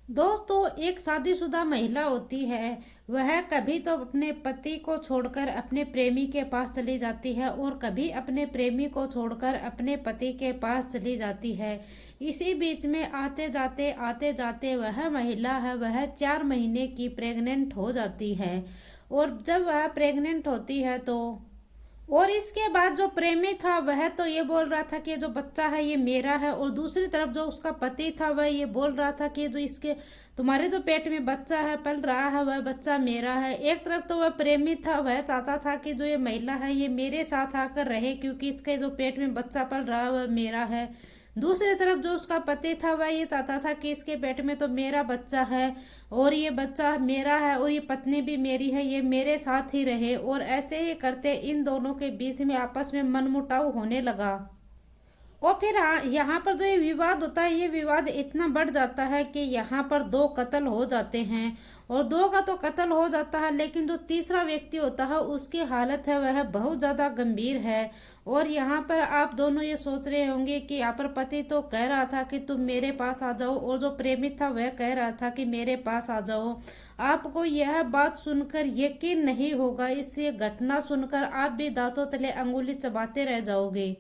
दोस्तों, एक शादीशुदा महिला होती है। वह कभी तो अपने पति को छोड़कर अपने प्रेमी के पास चली जाती है और कभी अपने प्रेमी को छोड़कर अपने पति के पास चली जाती है। इसी बीच में आते जाते वह महिला है, वह 4 महीने की प्रेग्नेंट हो जाती है। और जब वह प्रेग्नेंट होती है तो और इसके बाद जो प्रेमी था वह तो ये बोल रहा था कि जो बच्चा है ये मेरा है, और दूसरी तरफ जो उसका पति था वह ये बोल रहा था कि जो इसके तुम्हारे जो पेट में बच्चा है पल रहा है वह बच्चा मेरा है। एक तरफ तो वह प्रेमी था, वह चाहता था कि जो ये महिला है ये मेरे साथ आकर रहे क्योंकि इसके जो पेट में बच्चा पल रहा है वह मेरा है। दूसरी तरफ जो उसका पति था वह ये चाहता था कि इसके पेट में तो मेरा बच्चा है और ये बच्चा मेरा है और ये पत्नी भी मेरी है, ये मेरे साथ ही रहे। और ऐसे ही करते इन दोनों के बीच में आपस में मनमुटाव होने लगा। और फिर यहाँ पर जो ये विवाद होता है, ये विवाद इतना बढ़ जाता है कि यहाँ पर 2 कत्ल हो जाते हैं। और 2 का तो कत्ल हो जाता है, लेकिन जो तीसरा व्यक्ति होता है उसकी हालत है वह बहुत ज्यादा गंभीर है। और यहाँ पर आप दोनों ये सोच रहे होंगे कि यहाँ पर पति तो कह रहा था कि तुम मेरे पास आ जाओ और जो प्रेमी था वह कह रहा था कि मेरे पास आ जाओ। आपको यह बात सुनकर यकीन नहीं होगा, इस ये घटना सुनकर आप भी दांतों तले अंगुली चबाते रह जाओगे।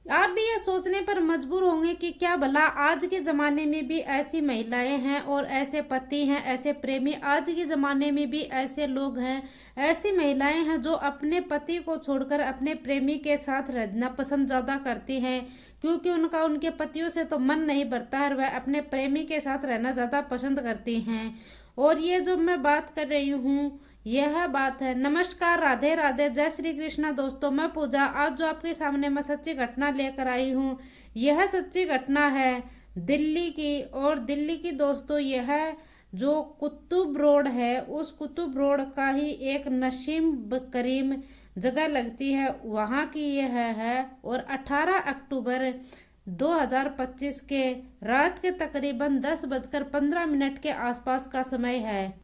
आप भी ये सोचने पर मजबूर होंगे कि क्या भला आज के जमाने में भी ऐसी महिलाएं हैं और ऐसे पति हैं, ऐसे प्रेमी, आज के जमाने में भी ऐसे लोग हैं, ऐसी महिलाएं हैं जो अपने पति को छोड़कर अपने प्रेमी के साथ रहना पसंद ज्यादा करती हैं क्योंकि उनका उनके पतियों से तो मन नहीं भरता है, वह अपने प्रेमी के साथ रहना ज्यादा पसंद करती हैं। और ये जो मैं बात कर रही हूँ यह बात है। नमस्कार, राधे राधे, जय श्री कृष्णा। दोस्तों, मैं पूजा आज जो आपके सामने मैं सच्ची घटना लेकर आई हूँ, यह सच्ची घटना है दिल्ली की। और दिल्ली की दोस्तों, यह जो कुतुब रोड है उस कुतुब रोड का ही एक नसीम करीम जगह लगती है, वहां की यह है। और 18 अक्टूबर 2025 के रात के तकरीबन 10:15 के आसपास का समय है।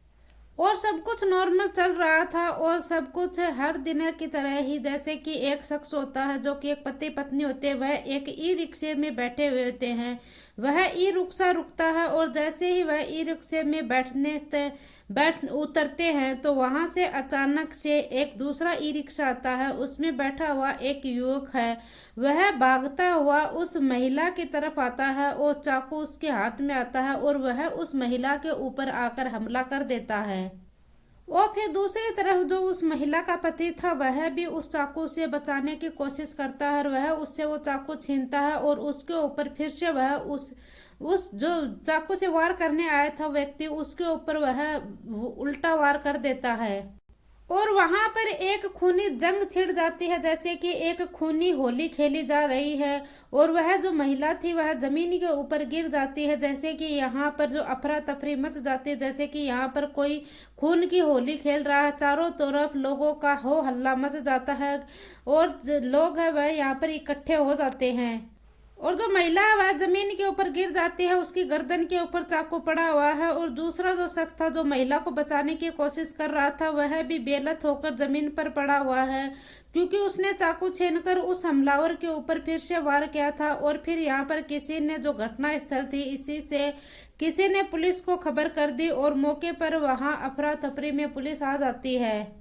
और सब कुछ नॉर्मल चल रहा था और सब कुछ हर दिन की तरह ही, जैसे कि एक शख्स होता है जो कि एक पति पत्नी होते हैं, वह एक ई रिक्शे में बैठे हुए होते हैं। वह ई रिक्शा रुकता है और जैसे ही वह ई रिक्शे में बैठ उतरते हैं तो वहां से अचानक से एक दूसरा ई रिक्शा आता है, उसमें बैठा हुआ एक युवक है। वह भागता हुआ उस महिला की तरफ आता है और चाकू उसके हाथ में आता है और वह उस महिला के ऊपर आकर हमला कर देता है। और फिर दूसरी तरफ जो उस महिला का पति था वह भी उस चाकू से बचाने की कोशिश करता है और वह उससे वो चाकू छीनता है और उसके ऊपर फिर से वह उस जो चाकू से वार करने आया था व्यक्ति उसके ऊपर वह उल्टा वार कर देता है। और वहां पर एक खूनी जंग छिड़ जाती है, जैसे कि एक खूनी होली खेली जा रही है। और वह जो महिला थी वह जमीन के ऊपर गिर जाती है, जैसे कि यहाँ पर जो अफरा तफरी मच जाती है, जैसे कि यहाँ पर कोई खून की होली खेल रहा है। चारों तरफ लोगों का हो हल्ला मच जाता है और लोग है वह यहाँ पर इकट्ठे हो जाते हैं। और जो महिला है वह जमीन के ऊपर गिर जाती है, उसकी गर्दन के ऊपर चाकू पड़ा हुआ है। और दूसरा जो शख्स था जो महिला को बचाने की कोशिश कर रहा था वह भी बेलत होकर जमीन पर पड़ा हुआ है क्योंकि उसने चाकू छीनकर उस हमलावर के ऊपर फिर से वार किया था। और फिर यहाँ पर किसी ने जो घटना स्थल थी इसी से किसी ने पुलिस को खबर कर दी और मौके पर वहां अफरा तफरी में पुलिस आ जाती है।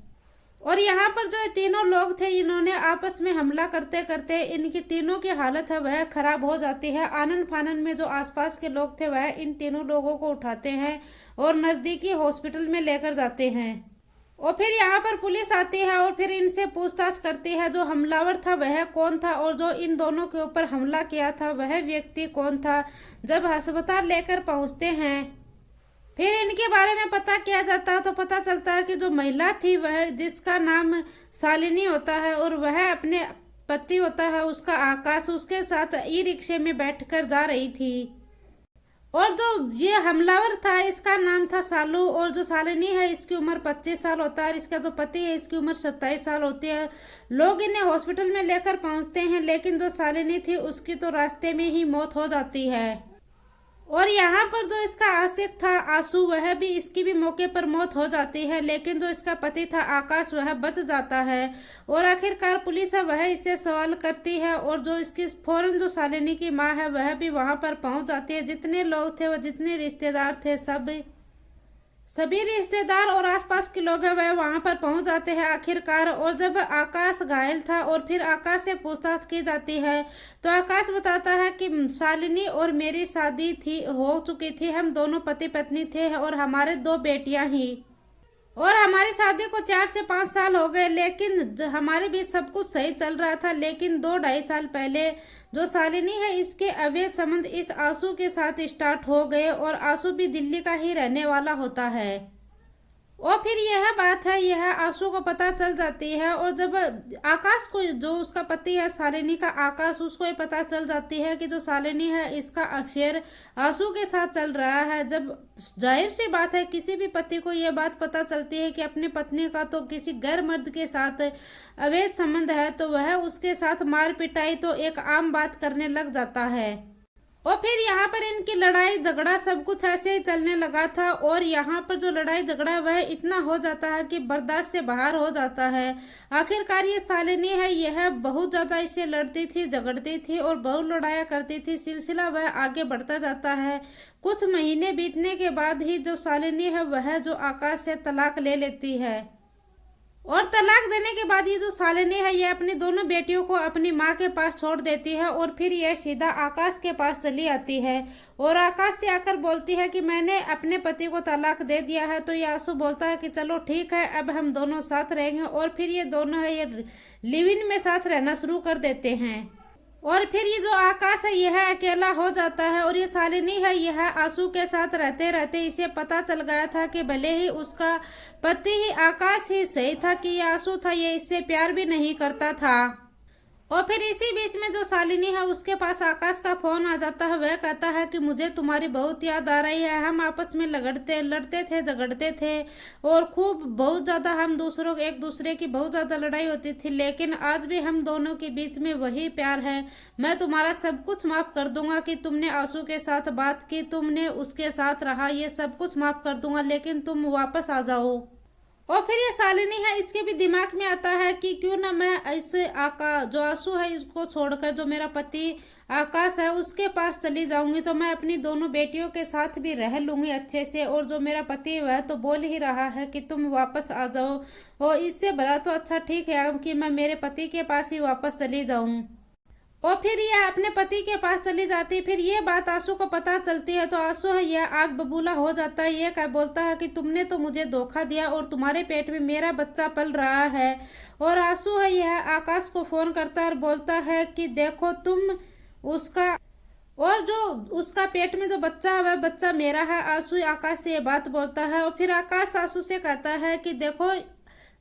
और यहाँ पर जो ये तीनों लोग थे इन्होंने आपस में हमला करते करते इनकी तीनों की हालत है वह खराब हो जाती है। आनन फानन में जो आसपास के लोग थे वह इन तीनों लोगों को उठाते हैं और नजदीकी हॉस्पिटल में लेकर जाते हैं। और फिर यहाँ पर पुलिस आती है और फिर इनसे पूछताछ करती है जो हमलावर था वह कौन था और जो इन दोनों के ऊपर हमला किया था वह व्यक्ति कौन था। जब अस्पताल लेकर पहुंचते हैं फिर इनके बारे में पता किया जाता है तो पता चलता है कि जो महिला थी वह जिसका नाम शालिनी होता है और वह अपने पति होता है उसका आकाश, उसके साथ ई रिक्शे में बैठकर जा रही थी। और जो ये हमलावर था इसका नाम था सालू और जो शालिनी है इसकी उम्र 25 साल होता है और इसका जो पति है इसकी उम्र 27 साल होती है। लोग इन्हें हॉस्पिटल में लेकर पहुंचते हैं लेकिन जो शालिनी थी उसकी तो रास्ते में ही मौत हो जाती है। और यहाँ पर जो इसका आशिक था आशु, वह भी, इसकी भी मौके पर मौत हो जाती है, लेकिन जो इसका पति था आकाश, वह बच जाता है। और आखिरकार पुलिस है वह इससे सवाल करती है, और जो इसकी फौरन जो शालिनी की माँ है वह भी वहां पर पहुंच जाती है। जितने लोग थे वह, जितने रिश्तेदार थे, सभी रिश्तेदार और आसपास के लोग हैं वह वहां पर पहुंच जाते हैं आखिरकार। और जब आकाश घायल था और फिर आकाश से पूछताछ की जाती है, तो आकाश बताता है कि शालिनी और मेरी शादी हो चुकी थी, हम दोनों पति पत्नी थे और हमारे 2 बेटियां ही, और हमारी शादी को 4 से 5 साल हो गए, लेकिन हमारे बीच सब कुछ सही चल रहा था। लेकिन 2-2.5 साल पहले जो शालिनी है, इसके अवैध संबंध इस आशु के साथ स्टार्ट हो गए, और आशु भी दिल्ली का ही रहने वाला होता है। और फिर यह बात है, यह आशु को पता चल जाती है, और जब आकाश को, जो उसका पति है शालिनी का आकाश, उसको ये पता चल जाती है कि जो शालिनी है इसका अफेयर आशु के साथ चल रहा है। जब जाहिर सी बात है, किसी भी पति को यह बात पता चलती है कि अपनी पत्नी का तो किसी गैर मर्द के साथ अवैध संबंध है, तो वह उसके साथ मार पिटाई तो एक आम बात करने लग जाता है। और फिर यहाँ पर इनकी लड़ाई झगड़ा सब कुछ ऐसे ही चलने लगा था, और यहाँ पर जो लड़ाई झगड़ा है वह इतना हो जाता है कि बर्दाश्त से बाहर हो जाता है। आखिरकार ये शालिनी है, यह बहुत ज्यादा इससे लड़ती थी, झगड़ती थी और बहुत लड़ाया करती थी। सिलसिला वह आगे बढ़ता जाता है। कुछ महीने बीतने के बाद ही जो शालिनी है वह जो आकाश से तलाक ले लेती है, और तलाक देने के बाद ये जो शालिनी है ये अपनी दोनों बेटियों को अपनी माँ के पास छोड़ देती है, और फिर यह सीधा आकाश के पास चली आती है, और आकाश से आकर बोलती है कि मैंने अपने पति को तलाक दे दिया है। तो ये आशु बोलता है कि चलो ठीक है, अब हम दोनों साथ रहेंगे, और फिर ये दोनों है ये लिव इन में साथ रहना शुरू कर देते हैं। और फिर ये जो आकाश है यह अकेला हो जाता है, और ये शालिनी है यह आशु के साथ रहते रहते इसे पता चल गया था कि भले ही उसका पति ही आकाश ही सही था कि ये आशु था, ये इससे प्यार भी नहीं करता था। और फिर इसी बीच में जो शालिनी है उसके पास आकाश का फोन आ जाता है। वह कहता है कि मुझे तुम्हारी बहुत याद आ रही है, हम आपस में लड़ते थे, झगड़ते थे, और खूब बहुत ज्यादा हम एक दूसरे की बहुत ज्यादा लड़ाई होती थी, लेकिन आज भी हम दोनों के बीच में वही प्यार है। मैं तुम्हारा सब कुछ माफ कर दूंगा कि तुमने आशु के साथ बात की, तुमने उसके साथ रहा, ये सब कुछ माफ कर दूंगा, लेकिन तुम वापस आ जाओ। और फिर ये शालिनी है, इसके भी दिमाग में आता है कि क्यों ना मैं ऐसे जो आशु है इसको छोड़कर जो मेरा पति आकाश है उसके पास चली जाऊंगी, तो मैं अपनी दोनों बेटियों के साथ भी रह लूंगी अच्छे से। और जो मेरा पति वह तो बोल ही रहा है कि तुम वापस आ जाओ, और इससे भला तो अच्छा ठीक है कि मैं मेरे पति के पास ही वापस चली जाऊं। और फिर यह अपने पति के पास चली जाती है। फिर ये बात आशु को पता चलती है, तो आशु है यह आग बबूला हो जाता है। ये बोलता है कि तुमने तो मुझे धोखा दिया और तुम्हारे पेट में मेरा बच्चा पल रहा है। और आशु है यह आकाश को फोन करता है और बोलता है कि देखो तुम उसका, और जो उसका पेट में जो बच्चा है वह बच्चा मेरा है। आशु आकाश से ये बात बोलता है, और फिर आकाश आशु से कहता है कि देखो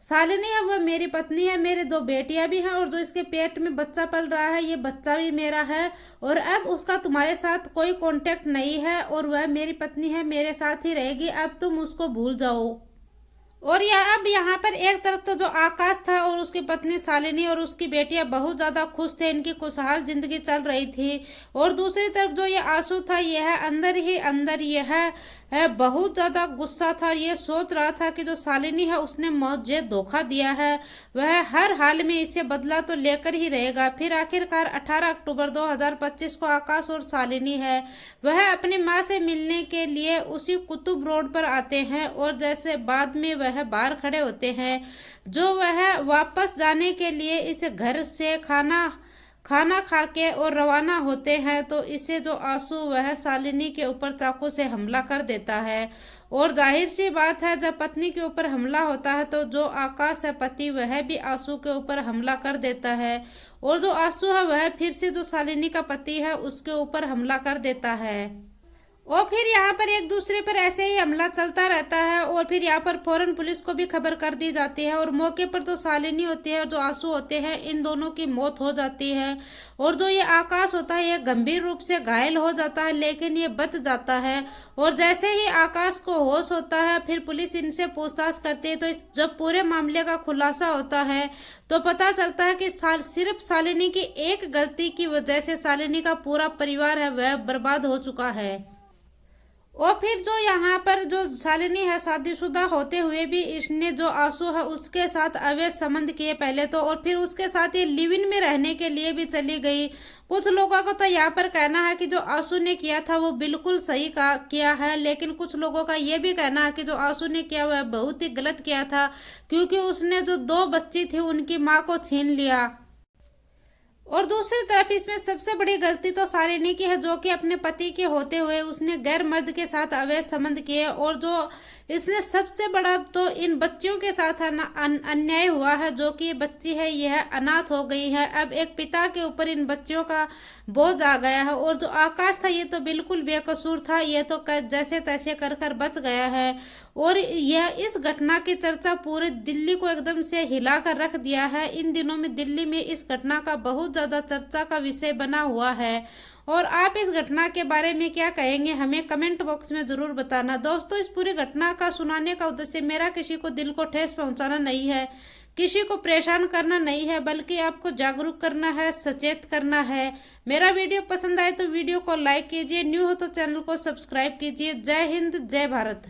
शालिनी है वह मेरी पत्नी है, मेरे 2 बेटियां भी हैं, और जो इसके पेट में बच्चा पल रहा है ये बच्चा भी मेरा है, और अब उसका तुम्हारे साथ कोई कांटेक्ट नहीं है, और वह मेरी पत्नी है, मेरे साथ ही रहेगी, अब तुम उसको भूल जाओ। और यह अब यहाँ पर एक तरफ तो जो आकाश था और उसकी पत्नी शालिनी और उसकी बेटियां बहुत ज्यादा खुश थे, इनकी खुशहाल जिंदगी चल रही थी, और दूसरी तरफ जो ये आशु था यह अंदर ही अंदर यह है बहुत ज्यादा गुस्सा था। ये सोच रहा था कि जो शालिनी है उसने मुझे धोखा दिया है, वह हर हाल में इसे बदला तो लेकर ही रहेगा। फिर आखिरकार 18 अक्टूबर 2025 को आकाश और शालिनी है वह अपनी माँ से मिलने के लिए उसी कुतुब रोड पर आते हैं, और जैसे बाद में वह बाहर खड़े होते हैं, जो वह वापस जाने के लिए इस घर से खाना खा के और रवाना होते हैं, तो इसे जो आशु वह शालिनी के ऊपर चाकू से हमला कर देता है। और जाहिर सी बात है जब पत्नी के ऊपर हमला होता है तो जो आकाश है पति वह भी आशु के ऊपर हमला कर देता है, और जो आशु है वह फिर से जो शालिनी का पति है उसके ऊपर हमला कर देता है। और फिर यहाँ पर एक दूसरे पर ऐसे ही हमला चलता रहता है, और फिर यहाँ पर फौरन पुलिस को भी खबर कर दी जाती है, और मौके पर जो शालिनी होती है और जो आशु होते हैं इन दोनों की मौत हो जाती है। और जो ये आकाश होता है ये गंभीर रूप से घायल हो जाता है, लेकिन ये बच जाता है। और जैसे ही आकाश को होश होता है फिर पुलिस इनसे पूछताछ करती है, तो जब पूरे मामले का खुलासा होता है तो पता चलता है कि सिर्फ शालिनी की एक गलती की वजह से शालिनी का पूरा परिवार है वह बर्बाद हो चुका है। और फिर जो यहाँ पर जो शालिनी है, शादीशुदा होते हुए भी इसने जो आशु है उसके साथ अवैध संबंध किए पहले तो, और फिर उसके साथ ये लिव इन में रहने के लिए भी चली गई। कुछ लोगों को तो यहाँ पर कहना है कि जो आशु ने किया था वो बिल्कुल सही किया है, लेकिन कुछ लोगों का ये भी कहना है कि जो आशु ने किया वह बहुत ही गलत किया था, क्योंकि उसने जो 2 बच्ची थी उनकी माँ को छीन लिया। और दूसरी तरफ इसमें सबसे बड़ी गलती तो शालिनी की है, जो कि अपने पति के होते हुए उसने गैर मर्द के साथ अवैध संबंध किए, और जो इसने सबसे बड़ा तो इन बच्चियों के साथ अन्याय हुआ है। जो कि ये बच्ची है यह अनाथ हो गई है, अब एक पिता के ऊपर इन बच्चियों का बोझ आ गया है। और जो आकाश था ये तो बिल्कुल बेकसूर था, ये तो जैसे तैसे कर कर बच गया है। और यह इस घटना की चर्चा पूरे दिल्ली को एकदम से हिला कर रख दिया है। इन दिनों में दिल्ली में इस घटना का बहुत ज्यादा चर्चा का विषय बना हुआ है। और आप इस घटना के बारे में क्या कहेंगे, हमें कमेंट बॉक्स में जरूर बताना। दोस्तों, इस पूरी घटना का सुनाने का उद्देश्य मेरा किसी को दिल को ठेस पहुंचाना नहीं है, किसी को परेशान करना नहीं है, बल्कि आपको जागरूक करना है, सचेत करना है। मेरा वीडियो पसंद आए तो वीडियो को लाइक कीजिए, न्यू हो तो चैनल को सब्सक्राइब कीजिए। जय हिंद, जय भारत।